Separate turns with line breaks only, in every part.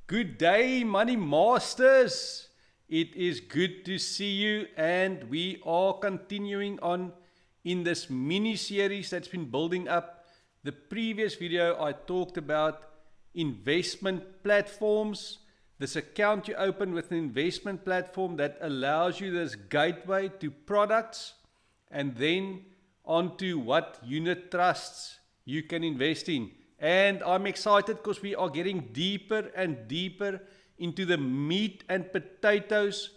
Good day, Money Masters. It is good to see you, and we are continuing on in this mini series that's been building up. The previous video I talked about investment platforms. This account you open with an investment platform that allows you this gateway to products and then onto what unit trusts you can invest in. And I'm excited because we are getting deeper and deeper into the meat and potatoes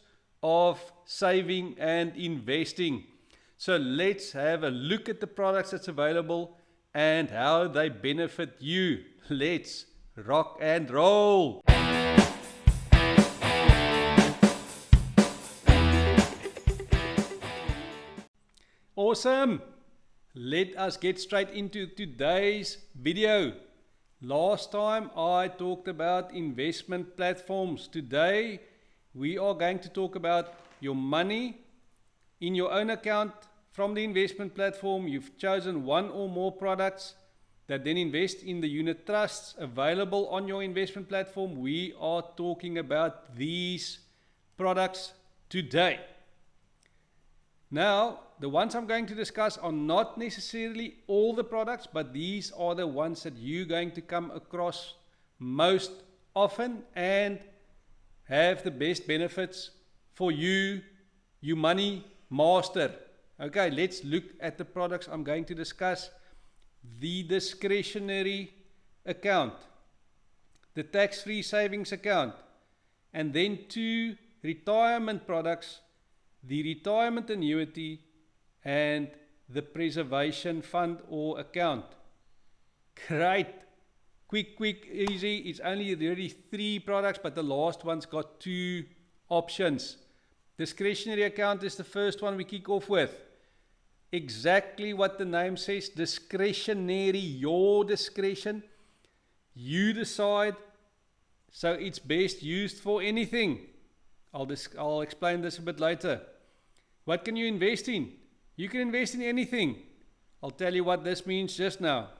of saving and investing. So let's have a look at the products that's available and how they benefit you. Let's rock and roll. Awesome. Let us get straight into today's video. Last time I talked about investment platforms. Today we are going to talk about your money in your own account from the investment platform. You've chosen one or more products that then invest in the unit trusts available on your investment platform. We are talking about these products today. Now, the ones I'm going to discuss are not necessarily all the products, but these are the ones that you're going to come across most often and have the best benefits for you, you money master. Okay, let's look at the products I'm going to discuss. The discretionary account, the tax-free savings account, and then two retirement products, the retirement annuity and the preservation fund or account. Great. Quick, easy. It's only really 3 products, but the last one's got 2 options. Discretionary account is the first one we kick off with. Exactly what the name says, discretionary, your discretion. You decide, so it's best used for anything. I'll explain this a bit later. What can you invest in? You can invest in anything. I'll tell you what this means just now.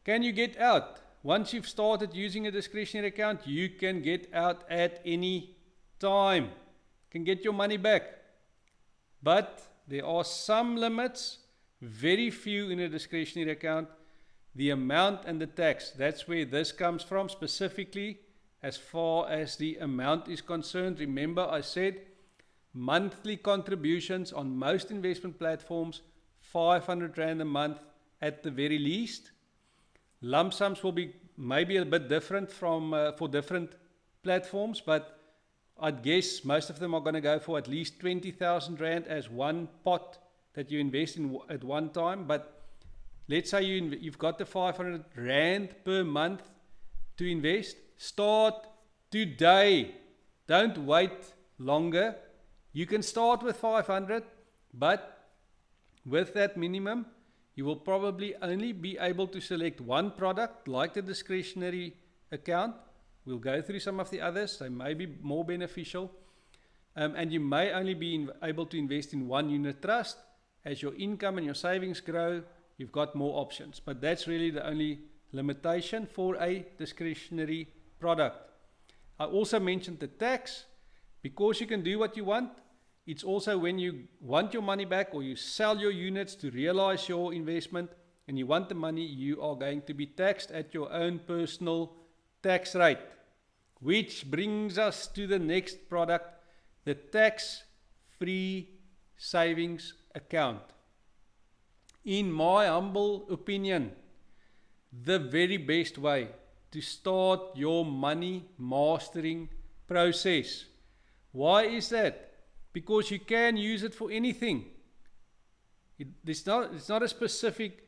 Can you get out? Once you've started using a discretionary account, you can get out at any time. You can get your money back. But there are some limits, very few in a discretionary account. The amount and the tax, that's where this comes from specifically. As far as the amount is concerned, remember I said monthly contributions on most investment platforms, 500 Rand a month at the very least. Lump sums will be maybe a bit different for different platforms, but I'd guess most of them are going to go for at least 20,000 Rand as one pot that you invest in at one time. But let's say you've got the 500 Rand per month to invest. Start today. Don't wait longer. You can start with 500, but with that minimum, you will probably only be able to select one product like the discretionary account. We'll go through some of the others. They may be more beneficial. And you may only be able to invest in one unit trust. As your income and your savings grow, you've got more options. But that's really the only limitation for a discretionary product. I also mentioned the tax. Because you can do what you want, it's also when you want your money back or you sell your units to realize your investment and you want the money, you are going to be taxed at your own personal tax rate. Which brings us to the next product, the tax-free savings account. In my humble opinion, the very best way to start your money mastering process. Why is that? Because you can use it for anything. It's not a specific,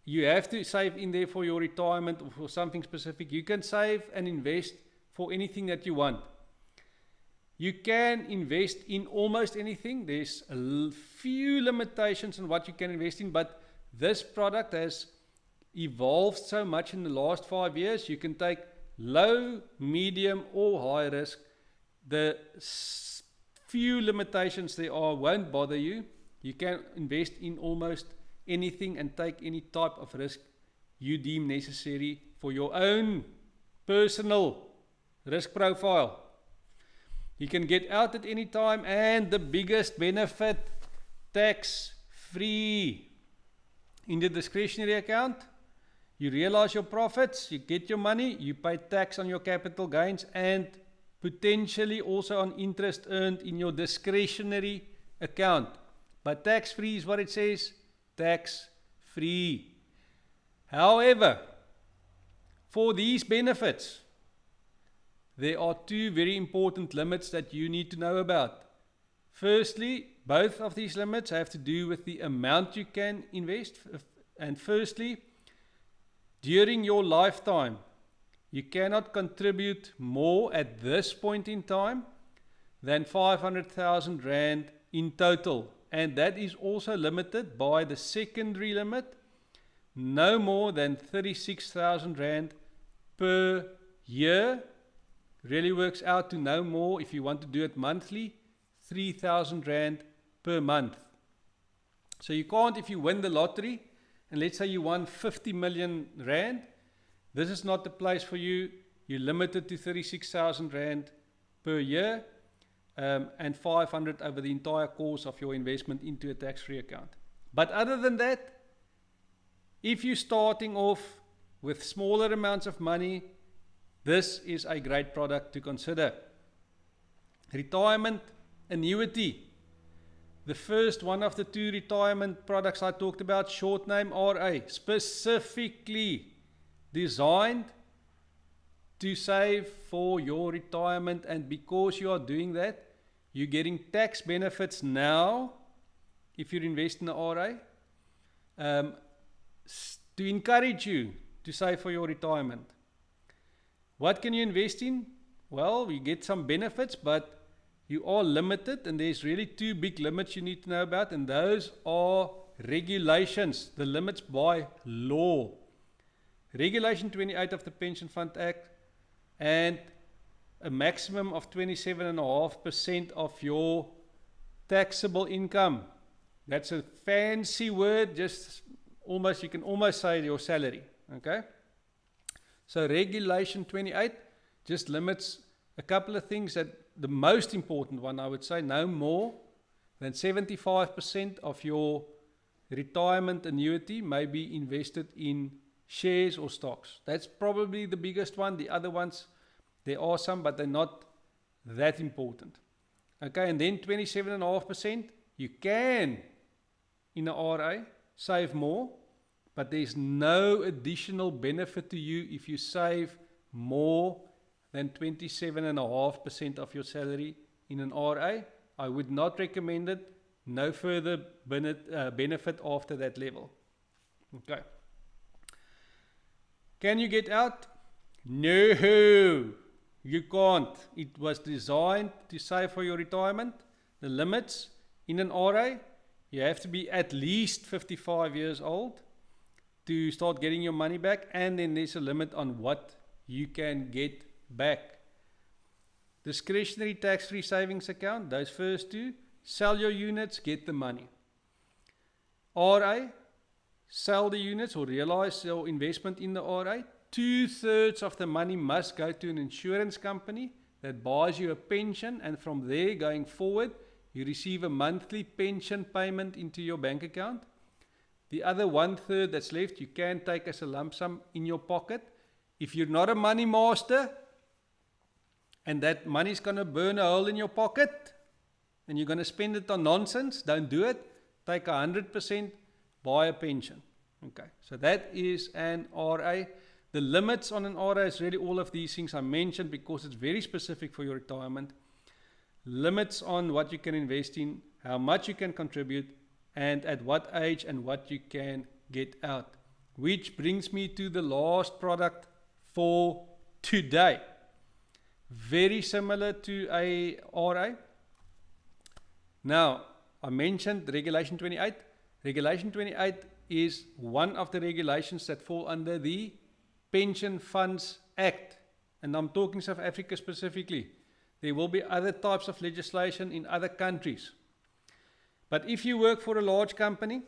you have to save in there for your retirement or for something specific. You can save and invest for anything that you want. You can invest in almost anything. There's a few limitations on what you can invest in, but this product has evolved so much in the last 5 years. You can take low, medium or high risk. The few limitations there are won't bother you. You can invest in almost anything and take any type of risk you deem necessary for your own personal risk profile. You can get out at any time, and the biggest benefit, tax free. In the discretionary account, you realize your profits, you get your money, you pay tax on your capital gains, and potentially also on interest earned in your discretionary account. But tax free is what it says, tax free. However, for these benefits, there are two very important limits that you need to know about. Firstly, both of these limits have to do with the amount you can invest. And firstly, during your lifetime, you cannot contribute more at this point in time than 500,000 Rand in total. And that is also limited by the secondary limit, no more than 36,000 Rand per year. Really works out to no more, if you want to do it monthly, 3,000 Rand per month. So you can't, if you win the lottery, and let's say you won 50 million Rand, this is not the place for you. You're limited to 36,000 Rand per year, and 500 over the entire course of your investment into a tax-free account. But other than that, if you're starting off with smaller amounts of money, this is a great product to consider. Retirement Annuity. The first one of the two retirement products I talked about, short name RA, specifically designed to save for your retirement, and because you are doing that, you're getting tax benefits now if you invest in the RA, to encourage you to save for your retirement. What can you invest in? Well, you get some benefits, but you are limited, and there's really two big limits you need to know about, and those are regulations, the limits by law. Regulation 28 of the Pension Fund Act, and a maximum of 27.5% of your taxable income. That's a fancy word, just almost, you can almost say your salary, okay? So Regulation 28 just limits a couple of things. That the most important one, I would say, no more than 75% of your retirement annuity may be invested in shares or stocks. That's probably the biggest one. The other ones, there are some, but they're not that important. Okay, and then 27.5%, you can, in a RA, save more, but there's no additional benefit to you if you save more than 27.5% of your salary in an RA. I would not recommend it. No further benefit after that level. Okay. Can you get out? No, you can't. It was designed to save for your retirement. The limits in an RA, you have to be at least 55 years old to start getting your money back, and then there's a limit on what you can get back. Discretionary tax-free savings account, those first two, sell your units, get the money. RA, sell the units or realize your investment in the RA. 2/3 of the money must go to an insurance company that buys you a pension, and from there going forward, you receive a monthly pension payment into your bank account. The other 1/3 that's left, you can take as a lump sum in your pocket. If you're not a money master, and that money's going to burn a hole in your pocket, and you're going to spend it on nonsense, don't do it. Take 100%, buy a pension. Okay, so that is an RA. The limits on an RA is really all of these things I mentioned, because it's very specific for your retirement. Limits on what you can invest in, how much you can contribute, and at what age and what you can get out. Which brings me to the last product for today. Very similar to a RA. Now, I mentioned Regulation 28. Regulation 28 is one of the regulations that fall under the Pension Funds Act. And I'm talking South Africa specifically. There will be other types of legislation in other countries. But if you work for a large company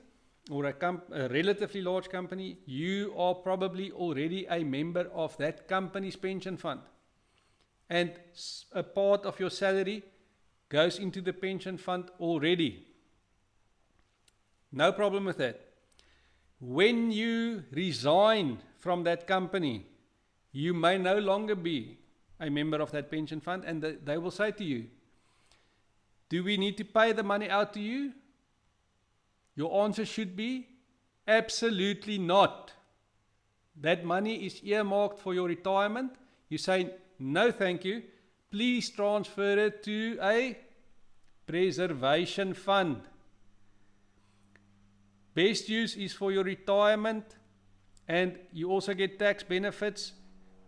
or a relatively large company, you are probably already a member of that company's pension fund. And a part of your salary goes into the pension fund already. No problem with that. When you resign from that company, you may no longer be a member of that pension fund, and they will say to you, do we need to pay the money out to you? Your answer should be, absolutely not. That money is earmarked for your retirement. You say, no thank you, please transfer it to a preservation fund. Best use is for your retirement, and you also get tax benefits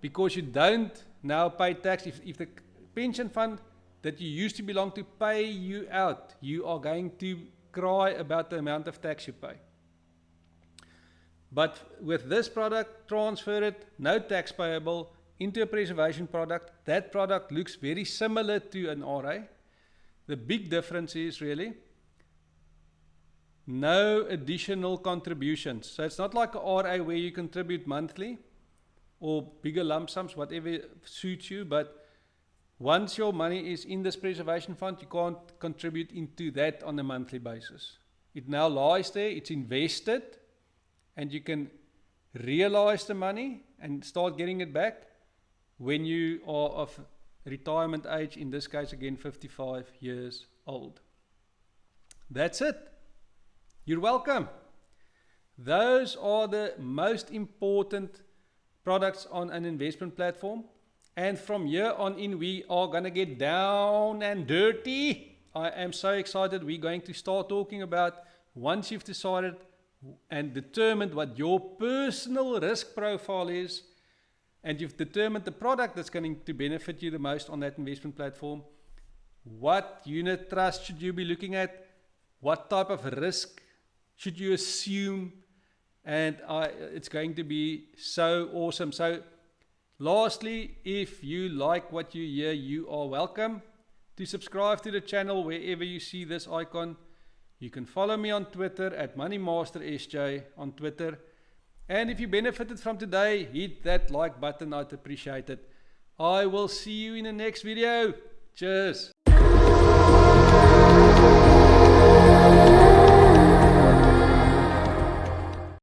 because you don't now pay tax. If the pension fund that you used to belong to pay you out, you are going to cry about the amount of tax you pay. But with this product, transfer it, no tax payable, into a preservation product. That product looks very similar to an RA. The big difference is really no additional contributions. So it's not like a RA where you contribute monthly or bigger lump sums, whatever suits you, but once your money is in this preservation fund, you can't contribute into that on a monthly basis. It now lies there, it's invested, and you can realize the money and start getting it back when you are of retirement age, in this case again 55 years old. That's it. You're welcome. Those are the most important products on an investment platform. And from here on in, we are going to get down and dirty. I am so excited. We're going to start talking about, once you've decided and determined what your personal risk profile is, and you've determined the product that's going to benefit you the most on that investment platform, what unit trust should you be looking at? What type of risk should you assume? And it's going to be so awesome. So lastly, if you like what you hear, you are welcome to subscribe to the channel wherever you see this icon. You can follow me on Twitter at MoneyMasterSJ on Twitter. And if you benefited from today, hit that like button. I'd appreciate it. I will see you in the next video. Cheers.